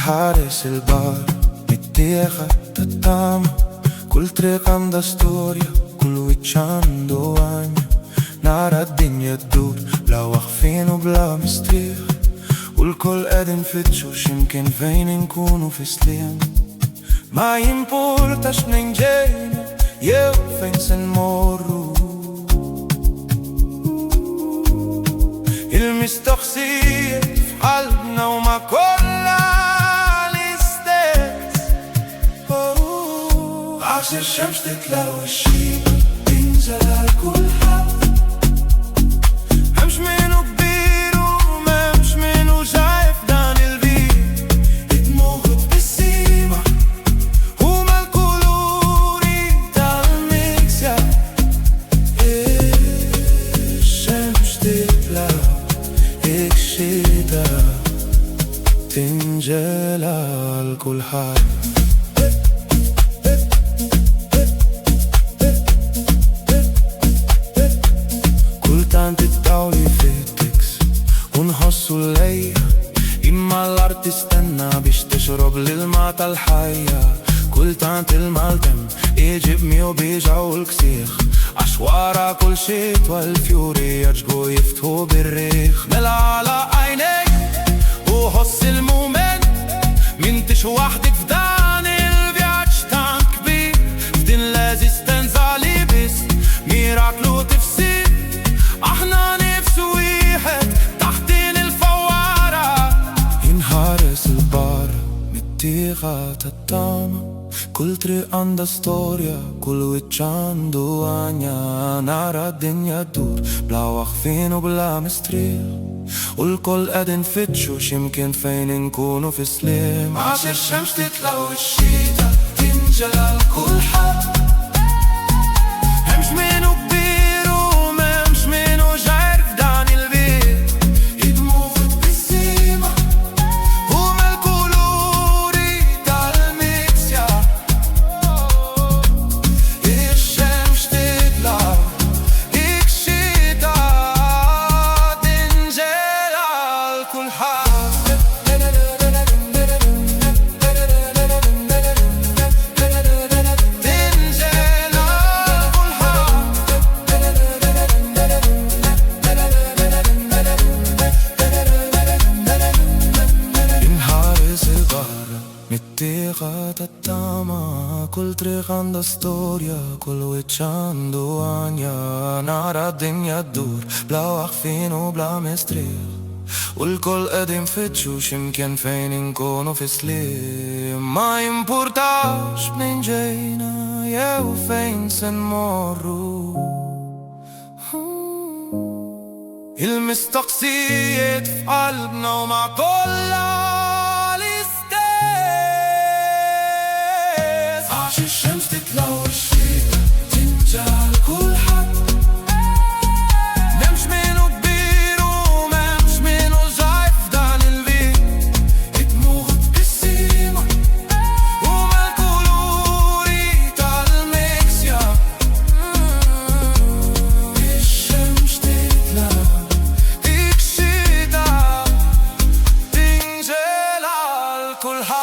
حارس البار متاخد الطعمة، كل طريق عندها ستوريا، كل ويتش عنده عنيا. نارا الدنيا تدور بلا واقفين وبلا مستريح، والكل قاعدين نفتشوش يمكن فين نكونوا في سلام. ما يمبورتاش منين جاينا يا فين سنمروا، المستقصية في قلبنا وما كلنا لستاس. عشان الشمس تتلوى الشيء تنزل على كل حد، مش منو كبير وما مش منو شايف دان البيت، يتموت بالسيما هما الكولوري تاع الميكس. يا الشمس تتلوى هيك الشتا تنزل على كل حد. تتداولي في التكس ونحصوا ليا، إما الأرض تستنى باش تشرب للماء الحية. كل تانت المالتم يجيب ميو بيجعو الكسيخ، عشوارا كل شيت والفيوري يرجعو يفتحو بالريخ. ملا على عينيك وحس المومنت منتش وحدك في دان الفياتش تان كبير، في دين لازي ستنزالي بس ميراكلو تفسير. احنا نفس واحد تحتين الفوارة، ينحرس البار متاخد الطعمة، كل طريق عندها ستوريا، كل ويتش عنده عنيا. نارا الدنيا تدور بلا واقفين وبلا مستريح، والكل قاعدين نفتشوش يمكن فين نكونوا في سلام. عشان الشمس تتلوى الشتا تنزل على كل حد، مش منو كبير وما مش منو شايف دان البيت، يتموت بالسيما هما الكولوري تاع الميكس. يا الشمس تطلع هيك الشتا تنزل على كل حد. متاخد الطعمة، كل طريق عندها ستوريا، كل ويتش عنده عنيا. نارا الدنيا تدور بلا واقفين وبلا مستريح، والكل قاعدين نفتشوش يمكن فين نكونوا في سلام. ما يمبورتاش منين جاينا يا وفين سنمروا، المستقصية في قلبنا ومع كل عشان الشمس تتلوى الشتا تنزل على كل حد، مش منو كبير وما مش منو شايف دان البيت، يتموت بالسيما هما الكولوري تاع الميكس. يا الشمس تتلوى هيك الشتا تنزل على كل حد.